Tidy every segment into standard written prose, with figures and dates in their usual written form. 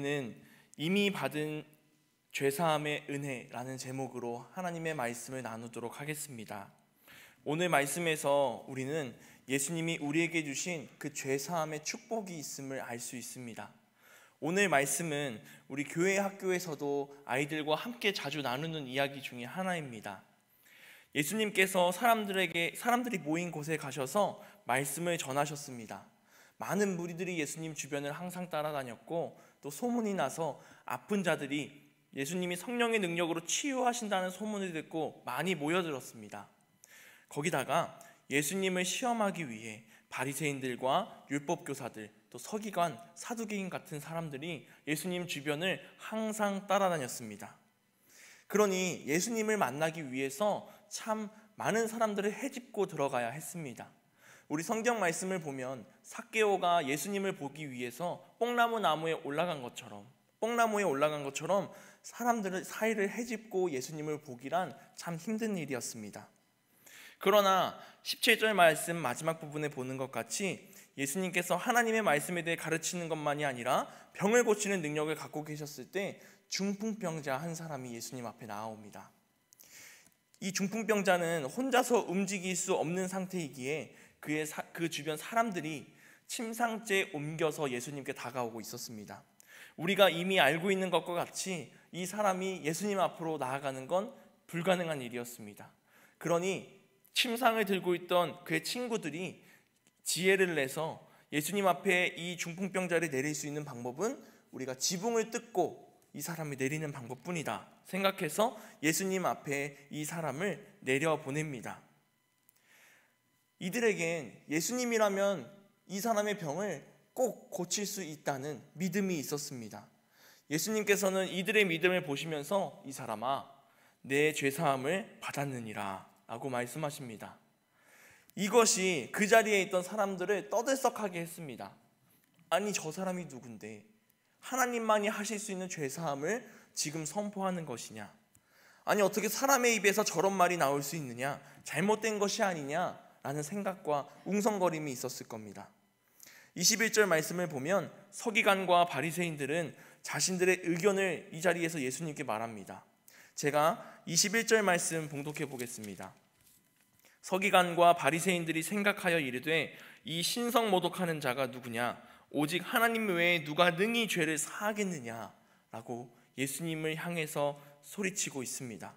는 이미 받은 죄사함의 은혜라는 제목으로 하나님의 말씀을 나누도록 하겠습니다. 오늘 말씀에서 우리는 예수님이 우리에게 주신 그 죄사함의 축복이 있음을 알 수 있습니다. 오늘 말씀은 우리 교회 학교에서도 아이들과 함께 자주 나누는 이야기 중에 하나입니다. 예수님께서 사람들이 모인 곳에 가셔서 말씀을 전하셨습니다. 많은 무리들이 예수님 주변을 항상 따라다녔고 또 소문이 나서 아픈 자들이 예수님이 성령의 능력으로 치유하신다는 소문을 듣고 많이 모여들었습니다. 거기다가 예수님을 시험하기 위해 바리새인들과 율법교사들, 또 서기관, 사두개인 같은 사람들이 예수님 주변을 항상 따라다녔습니다. 그러니 예수님을 만나기 위해서 참 많은 사람들을 헤집고 들어가야 했습니다. 우리 성경 말씀을 보면 삭개오가 예수님을 보기 위해서 뽕나무에 올라간 것처럼 사람들의 사이를 헤집고 예수님을 보기란 참 힘든 일이었습니다. 그러나 17절 말씀 마지막 부분에 보는 것 같이 예수님께서 하나님의 말씀에 대해 가르치는 것만이 아니라 병을 고치는 능력을 갖고 계셨을 때 중풍병자 한 사람이 예수님 앞에 나옵니다. 이 중풍병자는 혼자서 움직일 수 없는 상태이기에 그 주변 사람들이 침상째에 옮겨서 예수님께 다가오고 있었습니다. 우리가 이미 알고 있는 것과 같이 이 사람이 예수님 앞으로 나아가는 건 불가능한 일이었습니다. 그러니 침상을 들고 있던 그의 친구들이 지혜를 내서 예수님 앞에 이 중풍병자를 내릴 수 있는 방법은 우리가 지붕을 뜯고 이 사람을 내리는 방법뿐이다 생각해서 예수님 앞에 이 사람을 내려보냅니다. 이들에겐 예수님이라면 이 사람의 병을 꼭 고칠 수 있다는 믿음이 있었습니다. 예수님께서는 이들의 믿음을 보시면서 이 사람아, 내 죄사함을 받았느니라 라고 말씀하십니다. 이것이 그 자리에 있던 사람들을 떠들썩하게 했습니다. 아니, 저 사람이 누군데 하나님만이 하실 수 있는 죄사함을 지금 선포하는 것이냐? 아니, 어떻게 사람의 입에서 저런 말이 나올 수 있느냐? 잘못된 것이 아니냐? 라는 생각과 웅성거림이 있었을 겁니다. 21절 말씀을 보면 서기관과 바리새인들은 자신들의 의견을 이 자리에서 예수님께 말합니다. 제가 21절 말씀 봉독해 보겠습니다. 서기관과 바리새인들이 생각하여 이르되 이 신성 모독하는 자가 누구냐? 오직 하나님 외에 누가 능히 죄를 사하겠느냐? 라고 예수님을 향해서 소리치고 있습니다.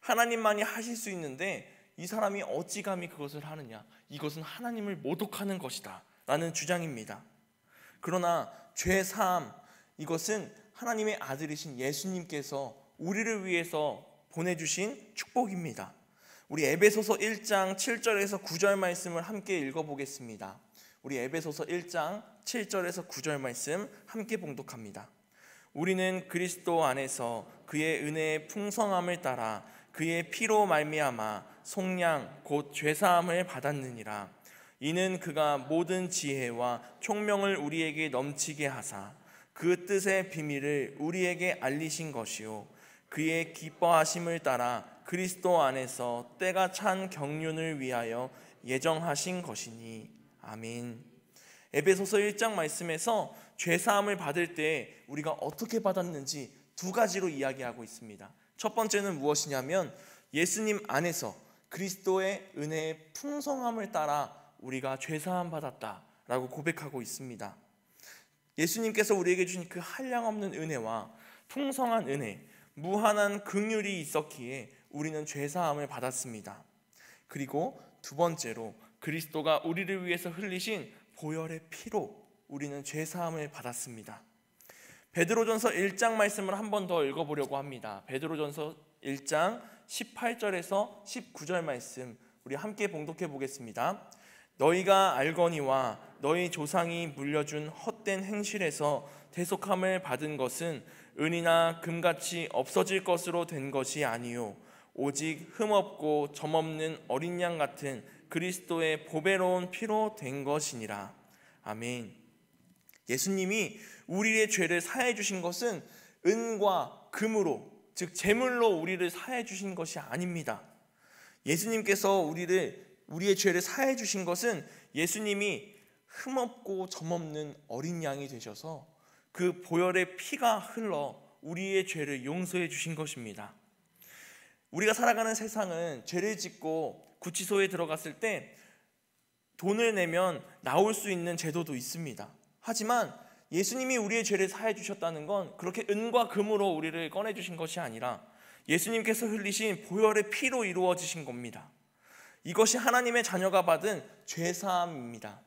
하나님만이 하실 수 있는데 이 사람이 어찌 감히 그것을 하느냐? 이것은 하나님을 모독하는 것이다 라는 주장입니다. 그러나 죄사함, 이것은 하나님의 아들이신 예수님께서 우리를 위해서 보내주신 축복입니다. 우리 에베소서 1장 7절에서 9절 말씀을 함께 읽어보겠습니다. 우리 에베소서 1장 7절에서 9절 말씀 함께 봉독합니다. 우리는 그리스도 안에서 그의 은혜의 풍성함을 따라 그의 피로 말미암아 속량 곧 죄사함을 받았느니라. 이는 그가 모든 지혜와 총명을 우리에게 넘치게 하사 그 뜻의 비밀을 우리에게 알리신 것이요 그의 기뻐하심을 따라 그리스도 안에서 때가 찬 경륜을 위하여 예정하신 것이니. 아멘. 에베소서 1장 말씀에서 죄사함을 받을 때 우리가 어떻게 받았는지 두 가지로 이야기하고 있습니다. 첫 번째는 무엇이냐면 예수님 안에서 그리스도의 은혜의 풍성함을 따라 우리가 죄사함 받았다라고 고백하고 있습니다. 예수님께서 우리에게 주신 그 한량없는 은혜와 풍성한 은혜, 무한한 긍휼이 있었기에 우리는 죄사함을 받았습니다. 그리고 두 번째로 그리스도가 우리를 위해서 흘리신 보혈의 피로 우리는 죄사함을 받았습니다. 베드로전서 1장 말씀을 한 번 더 읽어보려고 합니다. 베드로전서 1장 18절에서 19절 말씀 우리 함께 봉독해 보겠습니다. 너희가 알거니와 너희 조상이 물려준 헛된 행실에서 대속함을 받은 것은 은이나 금같이 없어질 것으로 된 것이 아니요 오직 흠없고 점없는 어린 양 같은 그리스도의 보배로운 피로 된 것이니라. 아멘. 예수님이 우리의 죄를 사해 주신 것은 은과 금으로, 즉 제물로 우리를 사해 주신 것이 아닙니다. 예수님께서 우리의 죄를 사해 주신 것은 예수님이 흠없고 점없는 어린 양이 되셔서 그 보혈의 피가 흘러 우리의 죄를 용서해 주신 것입니다. 우리가 살아가는 세상은 죄를 짓고 구치소에 들어갔을 때 돈을 내면 나올 수 있는 제도도 있습니다. 하지만 예수님이 우리의 죄를 사해 주셨다는 건 그렇게 은과 금으로 우리를 꺼내 주신 것이 아니라 예수님께서 흘리신 보혈의 피로 이루어지신 겁니다. 이것이 하나님의 자녀가 받은 죄사함입니다.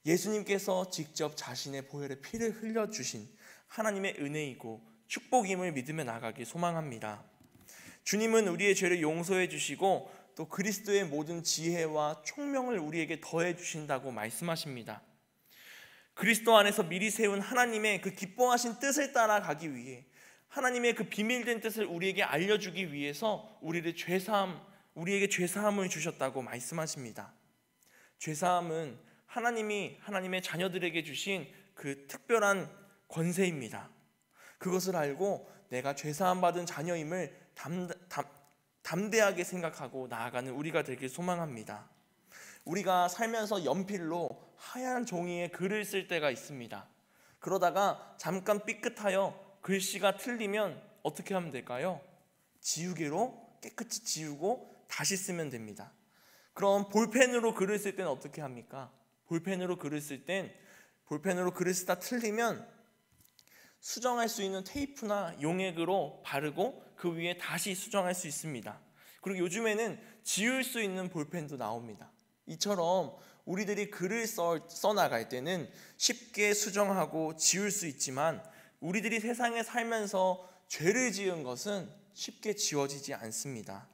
예수님께서 직접 자신의 보혈의 피를 흘려주신 하나님의 은혜이고 축복임을 믿으며 나가길 소망합니다. 주님은 우리의 죄를 용서해 주시고 또 그리스도의 모든 지혜와 총명을 우리에게 더해 주신다고 말씀하십니다. 그리스도 안에서 미리 세운 하나님의 그 기뻐하신 뜻을 따라가기 위해 하나님의 그 비밀된 뜻을 우리에게 알려주기 위해서 우리에게 죄사함을 주셨다고 말씀하십니다. 죄사함은 하나님이 하나님의 자녀들에게 주신 그 특별한 권세입니다. 그것을 알고 내가 죄사함 받은 자녀임을 담대하게 생각하고 나아가는 우리가 되길 소망합니다. 우리가 살면서 연필로 하얀 종이에 글을 쓸 때가 있습니다. 그러다가 잠깐 삐끗하여 글씨가 틀리면 어떻게 하면 될까요? 지우개로 깨끗이 지우고 다시 쓰면 됩니다. 그럼 볼펜으로 글을 쓸 때는 어떻게 합니까? 볼펜으로 글을 쓰다 틀리면 수정할 수 있는 테이프나 용액으로 바르고 그 위에 다시 수정할 수 있습니다. 그리고 요즘에는 지울 수 있는 볼펜도 나옵니다. 이처럼 우리들이 글을 써나갈 때는 쉽게 수정하고 지울 수 있지만 우리들이 세상에 살면서 죄를 지은 것은 쉽게 지워지지 않습니다.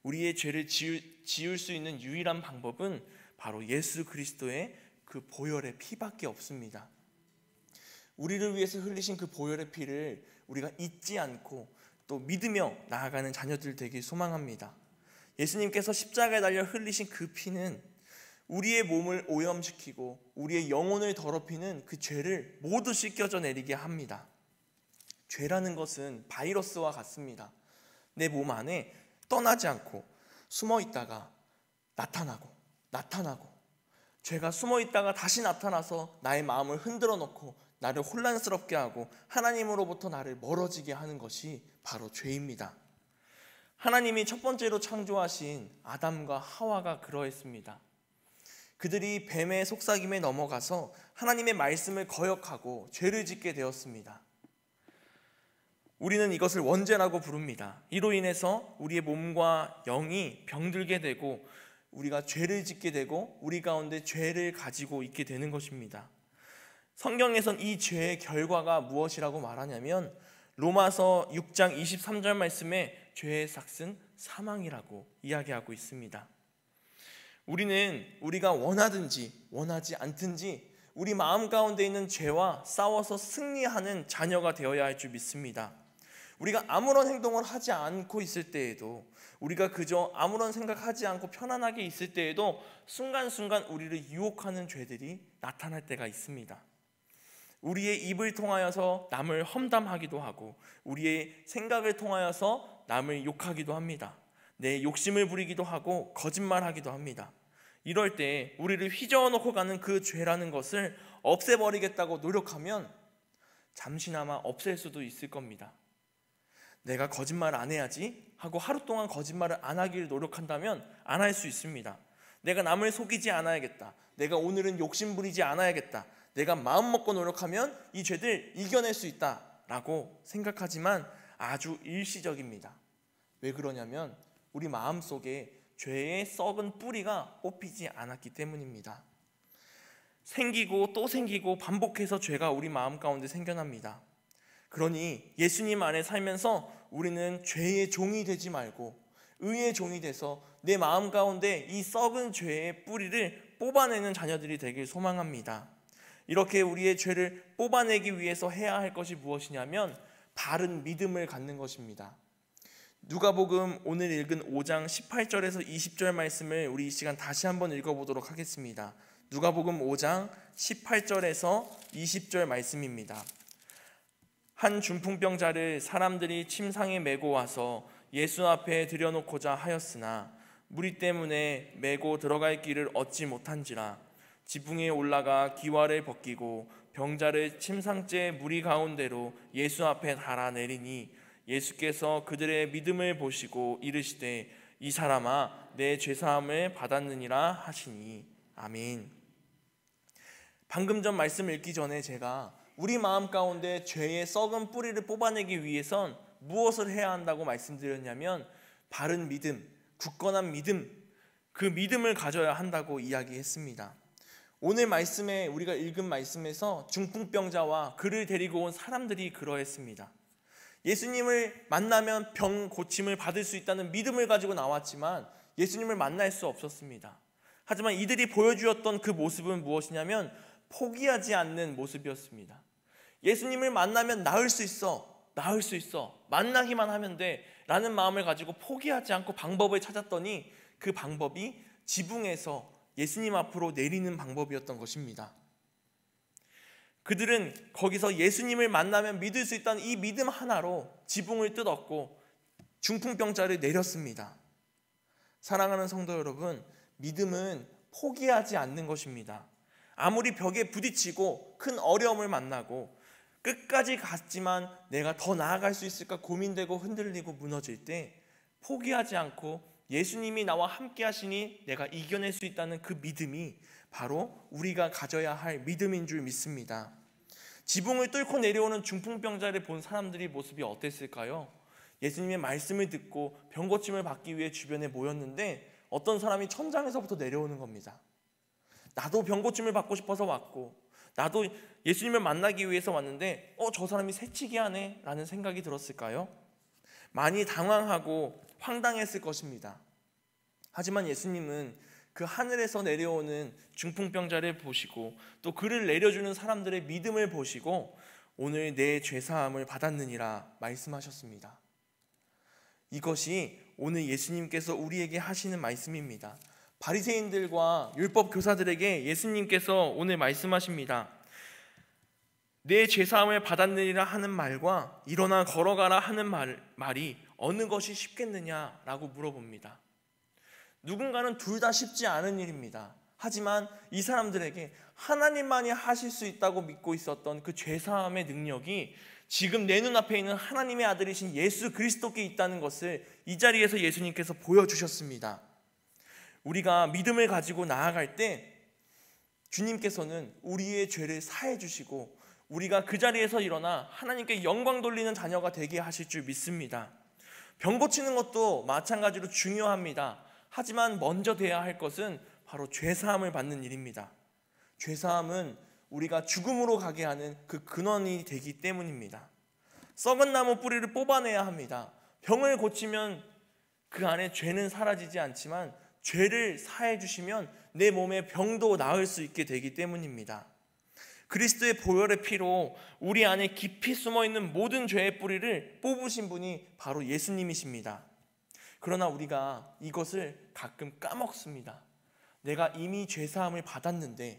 우리의 죄를 지울 수 있는 유일한 방법은 바로 예수 그리스도의 그 보혈의 피밖에 없습니다. 우리를 위해서 흘리신 그 보혈의 피를 우리가 잊지 않고 또 믿으며 나아가는 자녀들 되길 소망합니다. 예수님께서 십자가에 달려 흘리신 그 피는 우리의 몸을 오염시키고 우리의 영혼을 더럽히는 그 죄를 모두 씻겨져 내리게 합니다. 죄라는 것은 바이러스와 같습니다. 내 몸 안에 떠나지 않고 숨어 있다가 나타나고 죄가 숨어 있다가 다시 나타나서 나의 마음을 흔들어 놓고 나를 혼란스럽게 하고 하나님으로부터 나를 멀어지게 하는 것이 바로 죄입니다. 하나님이 첫 번째로 창조하신 아담과 하와가 그러했습니다. 그들이 뱀의 속삭임에 넘어가서 하나님의 말씀을 거역하고 죄를 짓게 되었습니다. 우리는 이것을 원죄라고 부릅니다. 이로 인해서 우리의 몸과 영이 병들게 되고 우리가 죄를 짓게 되고 우리 가운데 죄를 가지고 있게 되는 것입니다. 성경에선 이 죄의 결과가 무엇이라고 말하냐면 로마서 6장 23절 말씀에 죄의 삭은 사망이라고 이야기하고 있습니다. 우리는 우리가 원하든지 원하지 않든지 우리 마음 가운데 있는 죄와 싸워서 승리하는 자녀가 되어야 할 줄 믿습니다. 우리가 아무런 행동을 하지 않고 있을 때에도 우리가 그저 아무런 생각하지 않고 편안하게 있을 때에도 순간순간 우리를 유혹하는 죄들이 나타날 때가 있습니다. 우리의 입을 통하여서 남을 험담하기도 하고 우리의 생각을 통하여서 남을 욕하기도 합니다. 내 욕심을 부리기도 하고 거짓말하기도 합니다. 이럴 때 우리를 휘저어놓고 가는 그 죄라는 것을 없애버리겠다고 노력하면 잠시나마 없앨 수도 있을 겁니다. 내가 거짓말 안 해야지 하고 하루 동안 거짓말을 안 하기를 노력한다면 안 할 수 있습니다. 내가 남을 속이지 않아야겠다. 내가 오늘은 욕심 부리지 않아야겠다. 내가 마음 먹고 노력하면 이 죄들 이겨낼 수 있다라고 생각하지만 아주 일시적입니다. 왜 그러냐면 우리 마음속에 죄의 썩은 뿌리가 뽑히지 않았기 때문입니다. 생기고 또 생기고 반복해서 죄가 우리 마음 가운데 생겨납니다. 그러니 예수님 안에 살면서 우리는 죄의 종이 되지 말고 의의 종이 돼서 내 마음 가운데 이 썩은 죄의 뿌리를 뽑아내는 자녀들이 되길 소망합니다. 이렇게 우리의 죄를 뽑아내기 위해서 해야 할 것이 무엇이냐면 바른 믿음을 갖는 것입니다. 누가복음 오늘 읽은 5장 18절에서 20절 말씀을 우리 이 시간 다시 한번 읽어보도록 하겠습니다. 누가복음 5장 18절에서 20절 말씀입니다. 한 중풍병자를 사람들이 침상에 메고 와서 예수 앞에 들여놓고자 하였으나 무리 때문에 메고 들어갈 길을 얻지 못한지라 지붕에 올라가 기와를 벗기고 병자를 침상째 무리 가운데로 예수 앞에 달아내리니 예수께서 그들의 믿음을 보시고 이르시되 이 사람아 내 죄사함을 받았느니라 하시니. 아멘. 방금 전 말씀을 읽기 전에 제가 우리 마음 가운데 죄의 썩은 뿌리를 뽑아내기 위해선 무엇을 해야 한다고 말씀드렸냐면 바른 믿음, 굳건한 믿음, 그 믿음을 가져야 한다고 이야기했습니다. 오늘 말씀에 우리가 읽은 말씀에서 중풍병자와 그를 데리고 온 사람들이 그러했습니다. 예수님을 만나면 병 고침을 받을 수 있다는 믿음을 가지고 나왔지만 예수님을 만날 수 없었습니다. 하지만 이들이 보여주었던 그 모습은 무엇이냐면 포기하지 않는 모습이었습니다. 예수님을 만나면 나을 수 있어, 나을 수 있어, 만나기만 하면 돼 라는 마음을 가지고 포기하지 않고 방법을 찾았더니 그 방법이 지붕에서 예수님 앞으로 내리는 방법이었던 것입니다. 그들은 거기서 예수님을 만나면 믿을 수 있다는 이 믿음 하나로 지붕을 뜯었고 중풍병자를 내렸습니다. 사랑하는 성도 여러분, 믿음은 포기하지 않는 것입니다. 아무리 벽에 부딪히고 큰 어려움을 만나고 끝까지 갔지만 내가 더 나아갈 수 있을까 고민되고 흔들리고 무너질 때 포기하지 않고 예수님이 나와 함께 하시니 내가 이겨낼 수 있다는 그 믿음이 바로 우리가 가져야 할 믿음인 줄 믿습니다. 지붕을 뚫고 내려오는 중풍병자를 본 사람들의 모습이 어땠을까요? 예수님의 말씀을 듣고 병고침을 받기 위해 주변에 모였는데 어떤 사람이 천장에서부터 내려오는 겁니다. 나도 병고침을 받고 싶어서 왔고 나도 예수님을 만나기 위해서 왔는데 저 사람이 새치기 하네 라는 생각이 들었을까요? 많이 당황하고 황당했을 것입니다. 하지만 예수님은 그 하늘에서 내려오는 중풍병자를 보시고 또 그를 내려주는 사람들의 믿음을 보시고 오늘 내 죄사함을 받았느니라 말씀하셨습니다. 이것이 오늘 예수님께서 우리에게 하시는 말씀입니다. 바리새인들과 율법 교사들에게 예수님께서 오늘 말씀하십니다. 내 죄사함을 받았느니라 하는 말과 일어나 걸어가라 하는 말이 어느 것이 쉽겠느냐라고 물어봅니다. 누군가는 둘 다 쉽지 않은 일입니다. 하지만 이 사람들에게 하나님만이 하실 수 있다고 믿고 있었던 그 죄사함의 능력이 지금 내 눈앞에 있는 하나님의 아들이신 예수 그리스도께 있다는 것을 이 자리에서 예수님께서 보여주셨습니다. 우리가 믿음을 가지고 나아갈 때 주님께서는 우리의 죄를 사해 주시고 우리가 그 자리에서 일어나 하나님께 영광 돌리는 자녀가 되게 하실 줄 믿습니다. 병 고치는 것도 마찬가지로 중요합니다. 하지만 먼저 돼야 할 것은 바로 죄사함을 받는 일입니다. 죄사함은 우리가 죽음으로 가게 하는 그 근원이 되기 때문입니다. 썩은 나무 뿌리를 뽑아내야 합니다. 병을 고치면 그 안에 죄는 사라지지 않지만 죄를 사해 주시면 내 몸의 병도 나을 수 있게 되기 때문입니다. 그리스도의 보혈의 피로 우리 안에 깊이 숨어있는 모든 죄의 뿌리를 뽑으신 분이 바로 예수님이십니다. 그러나 우리가 이것을 가끔 까먹습니다. 내가 이미 죄사함을 받았는데도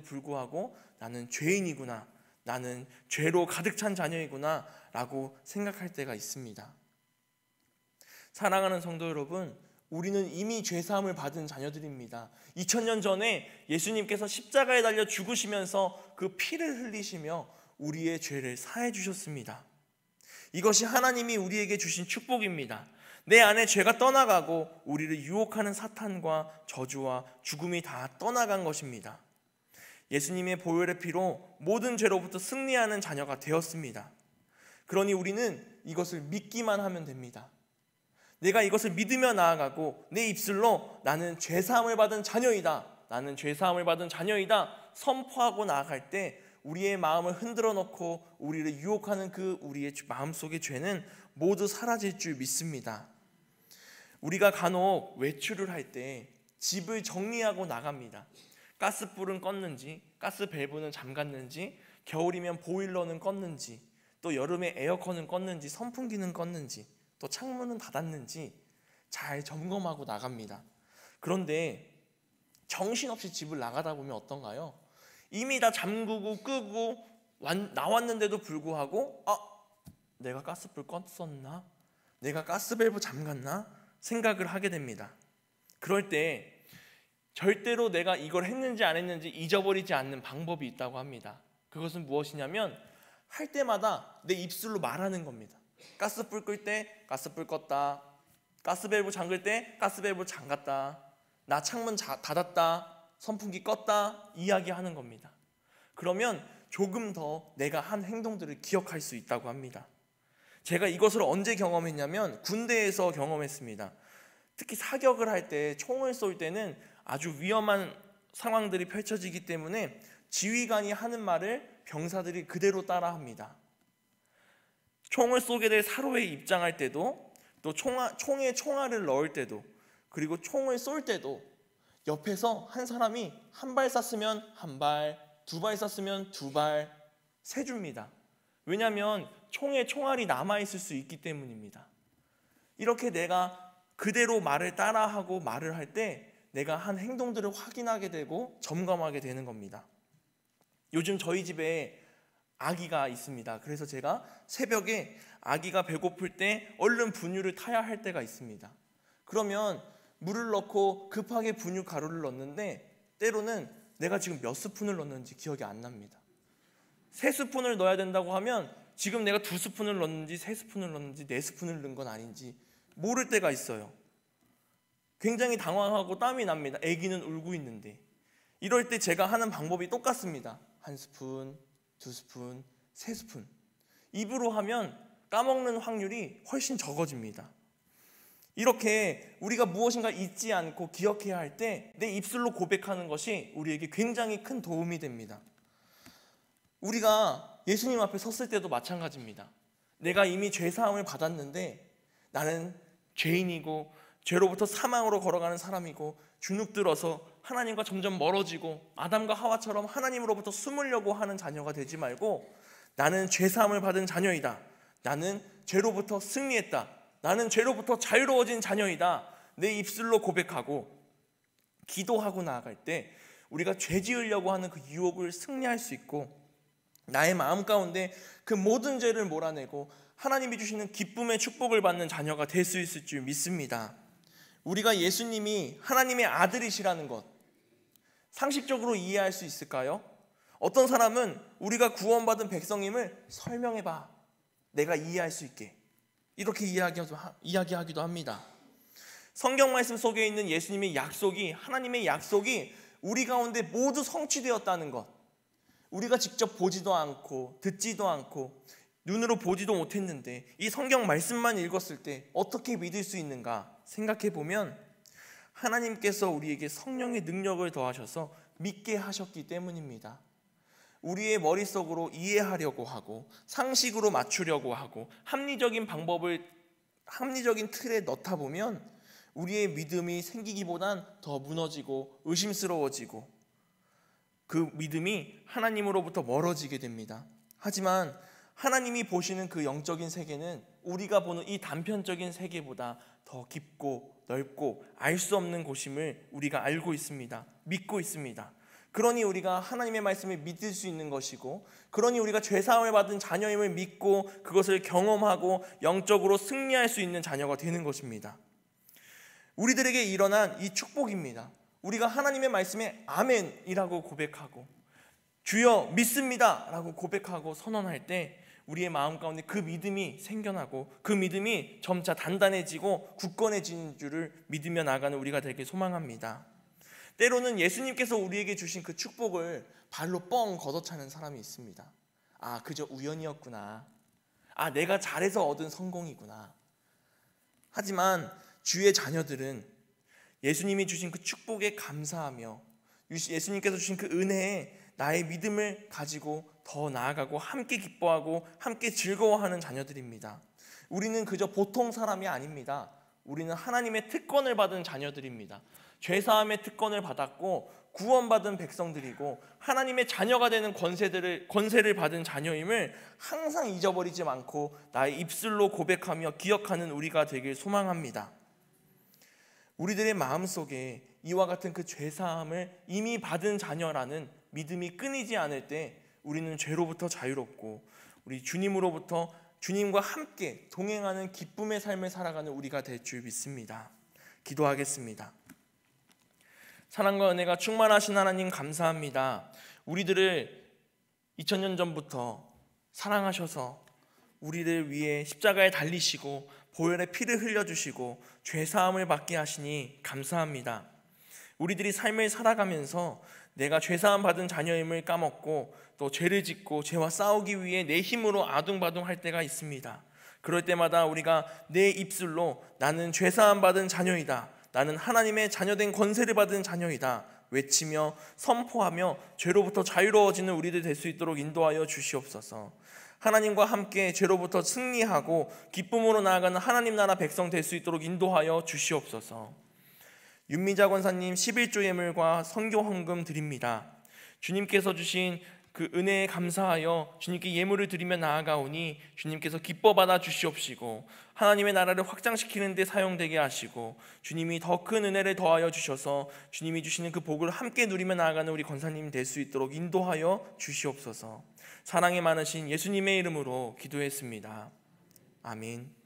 불구하고 나는 죄인이구나, 나는 죄로 가득 찬 자녀이구나 라고 생각할 때가 있습니다. 사랑하는 성도 여러분, 우리는 이미 죄사함을 받은 자녀들입니다. 2000년 전에 예수님께서 십자가에 달려 죽으시면서 그 피를 흘리시며 우리의 죄를 사해 주셨습니다. 이것이 하나님이 우리에게 주신 축복입니다. 내 안에 죄가 떠나가고 우리를 유혹하는 사탄과 저주와 죽음이 다 떠나간 것입니다. 예수님의 보혈의 피로 모든 죄로부터 승리하는 자녀가 되었습니다. 그러니 우리는 이것을 믿기만 하면 됩니다. 내가 이것을 믿으며 나아가고 내 입술로 나는 죄사함을 받은 자녀이다, 나는 죄사함을 받은 자녀이다 선포하고 나아갈 때 우리의 마음을 흔들어 놓고 우리를 유혹하는 그 우리의 마음속의 죄는 모두 사라질 줄 믿습니다. 우리가 간혹 외출을 할 때 집을 정리하고 나갑니다. 가스불은 껐는지, 가스 밸브는 잠갔는지, 겨울이면 보일러는 껐는지, 또 여름에 에어컨은 껐는지, 선풍기는 껐는지, 또 창문은 닫았는지 잘 점검하고 나갑니다. 그런데 정신없이 집을 나가다 보면 어떤가요? 이미 다 잠그고 끄고 나왔는데도 불구하고 내가 가스불 껐었나? 내가 가스밸브 잠갔나? 생각을 하게 됩니다. 그럴 때 절대로 내가 이걸 했는지 안 했는지 잊어버리지 않는 방법이 있다고 합니다. 그것은 무엇이냐면 할 때마다 내 입술로 말하는 겁니다. 가스불 끌 때 가스불 껐다, 가스밸브 잠글 때 가스밸브 잠갔다, 나 창문 닫았다, 선풍기 껐다 이야기하는 겁니다. 그러면 조금 더 내가 한 행동들을 기억할 수 있다고 합니다. 제가 이것을 언제 경험했냐면 군대에서 경험했습니다. 특히 사격을 할 때, 총을 쏠 때는 아주 위험한 상황들이 펼쳐지기 때문에 지휘관이 하는 말을 병사들이 그대로 따라합니다. 총을 쏘게 될 사로에 입장할 때도, 또 총에 총알을 넣을 때도, 그리고 총을 쏠 때도 옆에서 한 사람이 한 발 쐈으면 한 발, 두 발 쐈으면 두 발 세줍니다. 왜냐하면 총에 총알이 남아있을 수 있기 때문입니다. 이렇게 내가 그대로 말을 따라하고 말을 할 때 내가 한 행동들을 확인하게 되고 점검하게 되는 겁니다. 요즘 저희 집에 아기가 있습니다. 그래서 제가 새벽에 아기가 배고플 때 얼른 분유를 타야 할 때가 있습니다. 그러면 물을 넣고 급하게 분유 가루를 넣는데 때로는 내가 지금 몇 스푼을 넣는지 기억이 안 납니다. 3스푼을 넣어야 된다고 하면 지금 내가 2스푼을 넣는지 3스푼을 넣는지 4스푼을 넣은 건 아닌지 모를 때가 있어요. 굉장히 당황하고 땀이 납니다. 아기는 울고 있는데. 이럴 때 제가 하는 방법이 똑같습니다. 1스푼, 2스푼, 3스푼. 입으로 하면 까먹는 확률이 훨씬 적어집니다. 이렇게 우리가 무엇인가 잊지 않고 기억해야 할 때 내 입술로 고백하는 것이 우리에게 굉장히 큰 도움이 됩니다. 우리가 예수님 앞에 섰을 때도 마찬가지입니다. 내가 이미 죄사함을 받았는데 나는 죄인이고 죄로부터 사망으로 걸어가는 사람이고 주눅들어서 하나님과 점점 멀어지고 아담과 하와처럼 하나님으로부터 숨으려고 하는 자녀가 되지 말고 나는 죄사함을 받은 자녀이다. 나는 죄로부터 승리했다. 나는 죄로부터 자유로워진 자녀이다. 내 입술로 고백하고 기도하고 나아갈 때 우리가 죄 지으려고 하는 그 유혹을 승리할 수 있고 나의 마음 가운데 그 모든 죄를 몰아내고 하나님이 주시는 기쁨의 축복을 받는 자녀가 될 수 있을 줄 믿습니다. 우리가 예수님이 하나님의 아들이시라는 것 상식적으로 이해할 수 있을까요? 어떤 사람은 우리가 구원받은 백성임을 설명해봐. 내가 이해할 수 있게. 이렇게 이야기하기도 합니다. 성경 말씀 속에 있는 예수님의 약속이, 하나님의 약속이 우리 가운데 모두 성취되었다는 것. 우리가 직접 보지도 않고 듣지도 않고 눈으로 보지도 못했는데 이 성경 말씀만 읽었을 때 어떻게 믿을 수 있는가 생각해 보면 하나님께서 우리에게 성령의 능력을 더하셔서 믿게 하셨기 때문입니다. 우리의 머릿속으로 이해하려고 하고 상식으로 맞추려고 하고 합리적인 틀에 넣다 보면 우리의 믿음이 생기기보단 더 무너지고 의심스러워지고 그 믿음이 하나님으로부터 멀어지게 됩니다. 하지만 하나님이 보시는 그 영적인 세계는 우리가 보는 이 단편적인 세계보다 더 깊고 넓고 알 수 없는 곳임을 우리가 알고 있습니다. 믿고 있습니다. 그러니 우리가 하나님의 말씀을 믿을 수 있는 것이고 그러니 우리가 죄사함을 받은 자녀임을 믿고 그것을 경험하고 영적으로 승리할 수 있는 자녀가 되는 것입니다. 우리들에게 일어난 이 축복입니다. 우리가 하나님의 말씀에 아멘이라고 고백하고 주여 믿습니다 라고 고백하고 선언할 때 우리의 마음 가운데 그 믿음이 생겨나고 그 믿음이 점차 단단해지고 굳건해지는 줄을 믿으며 나가는 우리가 되길 소망합니다. 때로는 예수님께서 우리에게 주신 그 축복을 발로 뻥 걷어차는 사람이 있습니다. 아, 그저 우연이었구나. 아, 내가 잘해서 얻은 성공이구나. 하지만 주의 자녀들은 예수님이 주신 그 축복에 감사하며 예수님께서 주신 그 은혜에 나의 믿음을 가지고 더 나아가고 함께 기뻐하고 함께 즐거워하는 자녀들입니다. 우리는 그저 보통 사람이 아닙니다. 우리는 하나님의 특권을 받은 자녀들입니다. 죄사함의 특권을 받았고 구원받은 백성들이고 하나님의 자녀가 되는 권세를 받은 자녀임을 항상 잊어버리지 않고 나의 입술로 고백하며 기억하는 우리가 되길 소망합니다. 우리들의 마음속에 이와 같은 그 죄사함을 이미 받은 자녀라는 믿음이 끊이지 않을 때 우리는 죄로부터 자유롭고 우리 주님과 함께 동행하는 기쁨의 삶을 살아가는 우리가 될 줄 믿습니다. 기도하겠습니다. 사랑과 은혜가 충만하신 하나님 감사합니다. 우리들을 2000년 전부터 사랑하셔서 우리를 위해 십자가에 달리시고 보혈의 피를 흘려주시고 죄사함을 받게 하시니 감사합니다. 우리들이 삶을 살아가면서 내가 죄사함 받은 자녀임을 까먹고 또 죄를 짓고 죄와 싸우기 위해 내 힘으로 아둥바둥 할 때가 있습니다. 그럴 때마다 우리가 내 입술로 나는 죄사함 받은 자녀이다, 나는 하나님의 자녀된 권세를 받은 자녀이다 외치며 선포하며 죄로부터 자유로워지는 우리들 될 수 있도록 인도하여 주시옵소서. 하나님과 함께 죄로부터 승리하고 기쁨으로 나아가는 하나님 나라 백성 될 수 있도록 인도하여 주시옵소서. 윤미자 권사님 11조 예물과 선교 헌금 드립니다. 주님께서 주신 그 은혜에 감사하여 주님께 예물을 드리며 나아가오니 주님께서 기뻐 받아 주시옵시고 하나님의 나라를 확장시키는 데 사용되게 하시고 주님이 더 큰 은혜를 더하여 주셔서 주님이 주시는 그 복을 함께 누리며 나아가는 우리 권사님 될 수 있도록 인도하여 주시옵소서. 사랑이 많으신 예수님의 이름으로 기도했습니다. 아멘.